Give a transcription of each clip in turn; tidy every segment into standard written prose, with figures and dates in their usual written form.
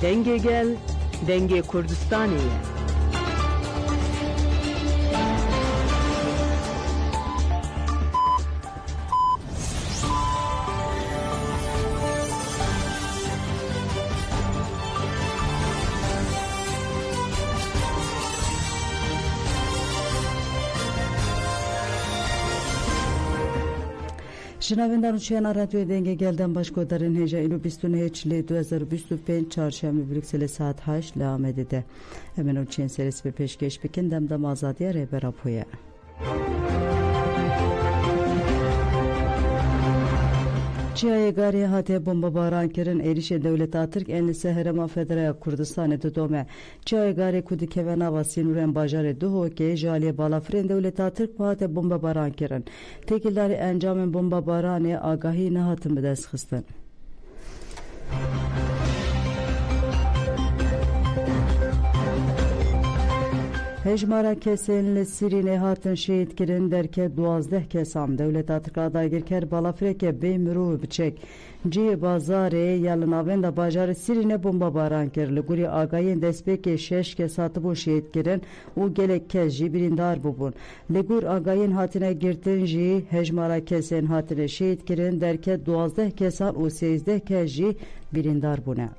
Denge gel, Denge Kurdistaniye. Şinavendar uçuyana radyo denge gelden başkodarın heja ilo bistune heçli 2025 çarşamba Brüksel saat 8 lamedede. Hemen uçuyan serisi bir peşkeş bikin demdam azadiye reber apoya. Çiğe gari hate bomba barankerin erişe devlet atırk enlise herema federaya Kurdistan'e dodome. Çiğe gari kudi kevena vasinuren bajare duho ke jaliye balafren devlet atırk hate bomba barankerin. Tekilleri encamen bomba barane agahi nehatın bedes xıstin. Hejmara kesenli Sirine hatın şehit girin derke 12 kesam devlet atıkada girker balafreke beymuru biçek. Ci bazare yalın avenda bajarı Sirine bomba baran kerli guri agayen despeke 6 kesatı bu şehit girin u gelek kez birindar bubun. Legur agayen hatine girtin ji hejmara kesen hatine şehit girin derke 12 kesan u 18 kez birindar buna.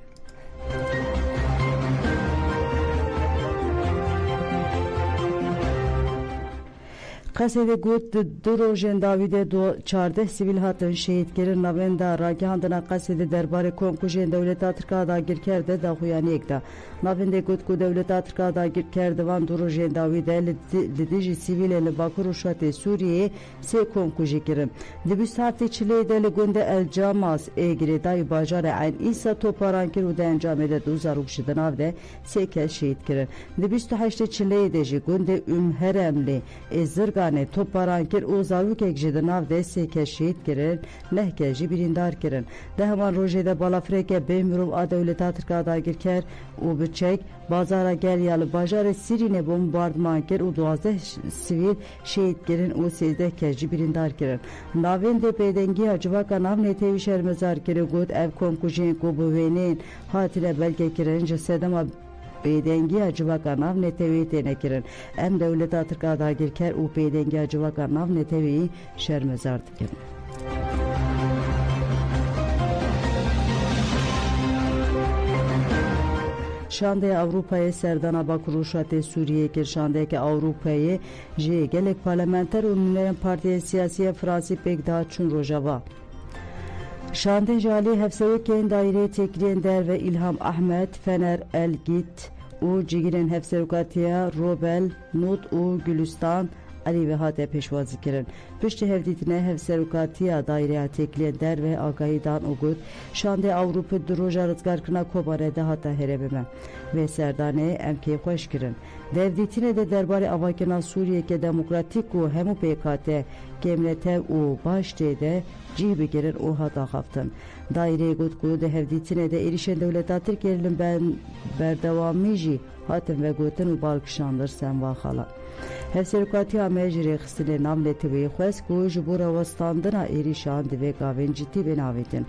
Kasede gut durojen Davide do 14 sivil hatın şehitlerin navenda ragihandına kasede derbare konkujen devlet atrikada girkerde da huyanekda. Navende gut ku devlet atrikada girkerde van durojen Davide lidiji sivil Bakur uşate Suriye se konkuji girin. Dibüst hafti çileyde günde el camas egire dayu bajare ayn İsa toparankir uda encamede duzarukşidan avde se kez şehit girin. Dibüst haşte çileyde günde heremli ezirga ne toparankir uzavuk ekjide navde seke şehit girin lehkeci birindar girin. Dehman rojede balafreke bemruv a devlet atrikada girker u biçek bazara gel yalı bajare Sirine bombardman kir u 12 sivil şehit girin u 18 keci birindar girin. Navende bedengi acıvaka navne tevişer mezar giri gud ev konkujin kubuvenin hatile belge girin cesedema bedengi acıvaka nav netevi tenekirin. Em devlet atrikada girker u bedengi acıvaka nav netevi şermezar dikirin. Şandaya Avrupa'ya serdana bakuruşate Suriye kir şandaki Avrupa'yı je gelek parlamenter ünlülerin partiye siyasiye Fransi pek daha çün rojava. Şande jali hefseviken daire tekliyen der ve İlham Ahmet Fener El Git u cigirin hefserukatiya Robel Nut u Gülistan Ali ve hate peşvazı kirin. Pişti hevditine hevserukatiya daire tekliyen der ve agahidan ugut şande Avrupa duroja rızgarkına kobarede hata herebime ve serdane emke hoş kirin. Devditine de derbari avakina Suriye'ke demokratik u hemu PKT gemlete u baştede cibi girin u hata haftın. Daire gutku de hevditine de erişen devlet atırk yerilin ben berdevamiji hatim ve gutun u balkışandır sen vakala. Hevserukatiya mecri xistine namleti ve xwes ku jibura vastandına erişan ve gaven ciddi benavetin.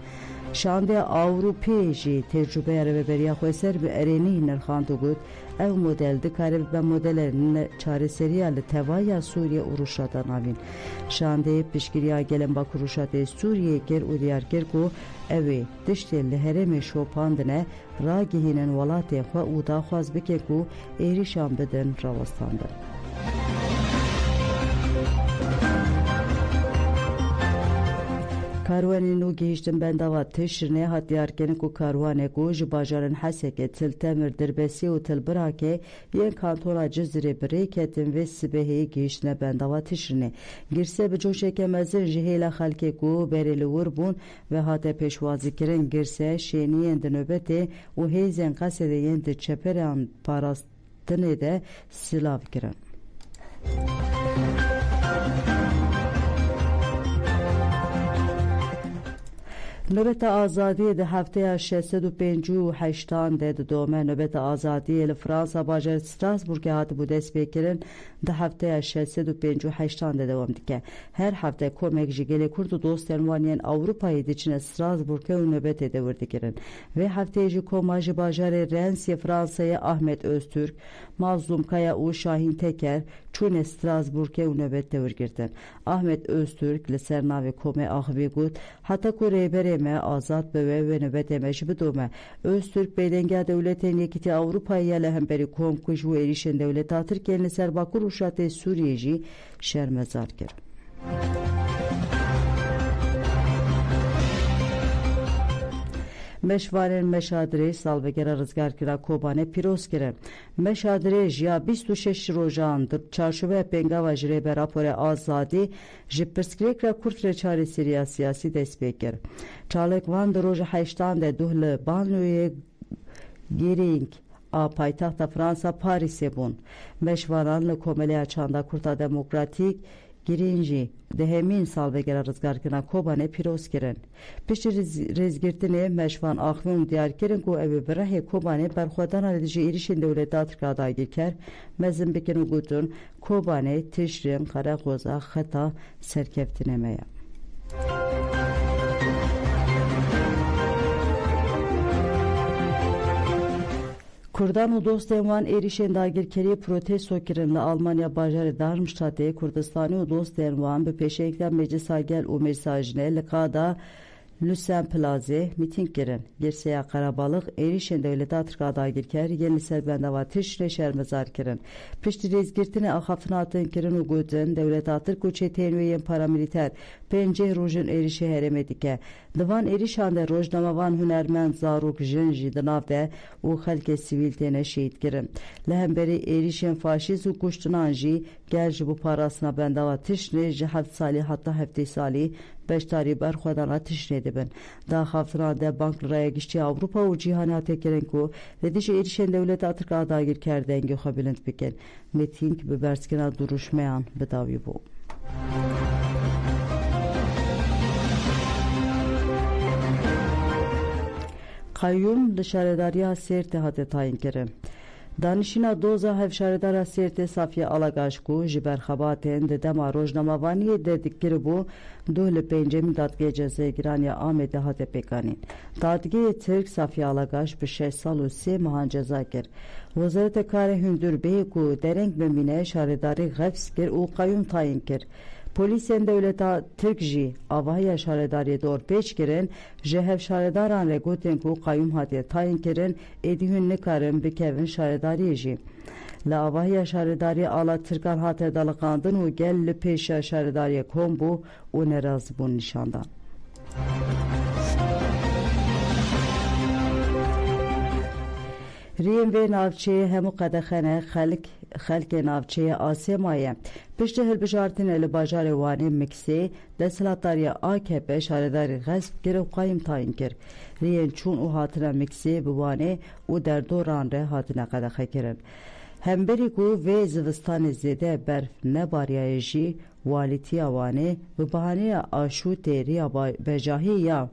Şande Avrupa ji tecrübe ve beriya xweser bi ereni nerxandu gut ev model dikare ben modellerinin çareseriyalı tevaya Suriye uruşada navin. Şande pişkiriya gelen bakuruşate Suriye ger u diyar ger ku evi diştelli hereme şopandine ragihinen valate xwe u da xwaz bike ku erişan beden ravastandır. Karwanê nû gihîştin bendava tişrine hatiyarkenê ku karwanê ku ji bajarên Hesekê Tiltemir Dirbesî û Tilbirakê yên kantona Cizrê bi rê ketin vê sibehê gihîştine bendava tişrine. Girse bi coşeke mezin ji hêla xelkê ku berê li wir bûn ve hate pêşwazîkirin girse şêniyên di nöbetê û hêzên Qesedê yên di çeperan parastinê de silav kirin. نوبت آزادی ده هفته 658 ده دومه نوبت آزادی لفرانسا باجر استراسبورگ هات بود دست بکرن ده هفته 658 ده دوام دیگه her hafta komek jigeli kurdu dostların vaniyen Avrupa'yı diçine Strasbourg'a nöbet edevirdi girin. Ve haftayı komajı bajarı Rensiye Fransa'ya Ahmet Öztürk, Mazlum Kaya U Şahin Teker, çune Strasbourg'a nöbet devirgirdin. Ahmet Öztürk li sernavi kome ahvi gut, hatta ku reybereme azat beve ve nöbet emeşi bidome. Öztürk beydenge devletin yekiti Avrupa'ya lehemberi komkuş ve erişen devlet atırken li serbakur uşate Suriyeci şermezar girin. مشوارن مشادره سالوگر رزگارکرا کوبانه پیروز کرد. مشادره جیا 26 روزاندر چارشوبه پنگا و جره به راپور آزادی جپرسکریک را کورت رچاری سیاسی دست بکر. چالک وان در روز 8 دوهل بانوی گیرینگ a paytaxta Fransa Paris'e bun. Meşvaran li komeliya çanda kurta demokratik girinci dehemin salvegera rızgarkına kobane piroz kirin. Pişi rezgirtini meşvan axvun diyar kirin ku evi birahe kobane berxwadan edici irişin devleti Afrika dair ker mezin bikinu gutun kobane tişrin kara goza xeta serkeftinemeye. Kurdan u dostên wan êrişên dagirkeriyê protesto kirin li Almanya bajarê Darmstadtê Kurdistanî û dostên wan bi pêşeyekî Meclisa Gel û Mêrsajinê li qada Lützenplazê mîting kirin. Girseya Qarabalık êrişên devleta Tirka dagirker yên li ser bendava tişrê şermezar kirin. Piştî rêzgirtinê axaftina hatin kirin û gotin devleta Tirk û çetên wê yên paramilîter pênceh rojên êrişê herêmê dike. Di van êrişan de rojnamevan hunermend zarok jin jî di nav de û xelkê sivîl têne şehîd kirin. Li hemberî êrişên faşîst û kuştinan jî gel ji bo parastina bendava tişrê ji 7 salî heta 7 salî beşdarî berxwedana tişrê dibin. Daxaftina de Bank li Raya Giştî Avrupa û cîhanê hate kirin ku li dijî êrişên devleta Tirka dagirker dengê xwe bilind bikin. Mîting bi berskirina duruşmeyan bi dawî bû. Kayyum li şaredariya Sêrtê hate tayin kirin. Danişîna doza hevşaredara Sêrtê Safiye Alagaş ku ji berxebatên di dema rojnamevaniyê de dikiribû duh li pêncemîn dadgehê cezayirgiraniya Amedê hate pêkanîn. Dadgehê Tirk Safiye Alagaş bi 6 sal û 3 mehan ceza kir. Wezareta Karê Hundurbeyê ku dereng bimîne şaredarî xefs kir û kayyum tayin kir. Polisên devleta Tirk jî avahiya şaredariyê dor pêç kirin ji hevşaredaran re gotin ku kayyum hatiye tayin kirin êdî hûn nikarin bikevin şaredariyê jî. Li avahiya şaredariyê ala Tirkan hate daliqandin û gel li pêşa şaredariyê kom bû û nerazî bûn nîşandan. Riyên vê navçeyê hemû qedexene xelkê navçeyê Asêmayê piştî hilbijartinê li bajarê Wanê Miksê desthilatdariya AKP şaredarî xesp kir û qayyum tayin kir. Riyên çûn û hatine Miksê bi Wanê û derdoran re hatine qedexe kirin. Hemberî ku vê zivistanê zêde berf nebariyayê jî walîtiya Wanê bi bahaneya aşûtê riya bejahî ya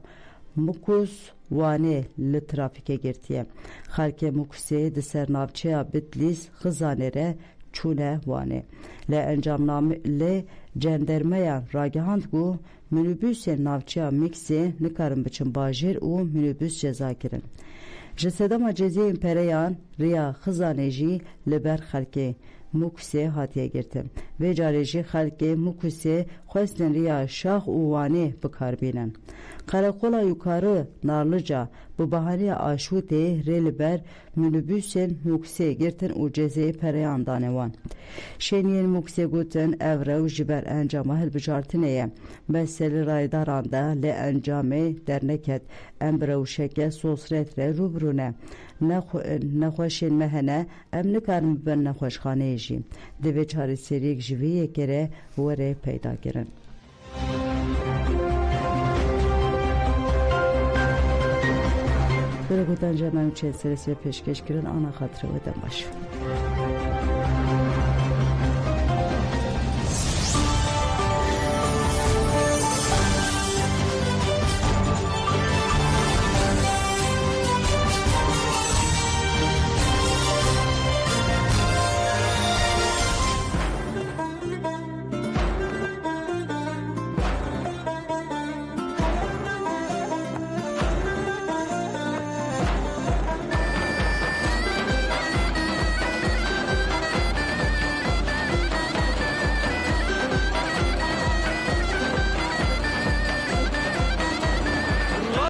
Mukus Wanê li trafîkê girtiye. Xelkê Mukusê di ser navçeya Bitlis Xizanê re çûne Wanê. Li encamname lê cendermeyan ragihand ku minibüsên navçeya Miksê nikarin biçin bajêr û minibüs ceza kirin. Ji sedema ceziyên pereyan riya Xizanê jî li ber xelkê Mukusê hatiye girtin. Vê carê jî xelkê Mukusê xwestin riya Şax û Wanê bikarbînin. Qereqola yukarı Narlıca bu bahaneya aşûtê rê li ber minibüsên Mukusê girtin û cezeyê pereyan dane wan. Şeniyên Mukusê gotin ev rew ji ber encama hilbijartinê ye. Meselê raydaran de lê encamê derneket em bi rewşeke sosret re rûbirû ne. Nexweşên me hene em nikarin bibin nexweşxaneyê jî. Divê çareseriyek ji vê yekê re were peyda kirin. Böyle gotan cemem çê serisiye pêşkêş kirin ana xatirê we dem baş.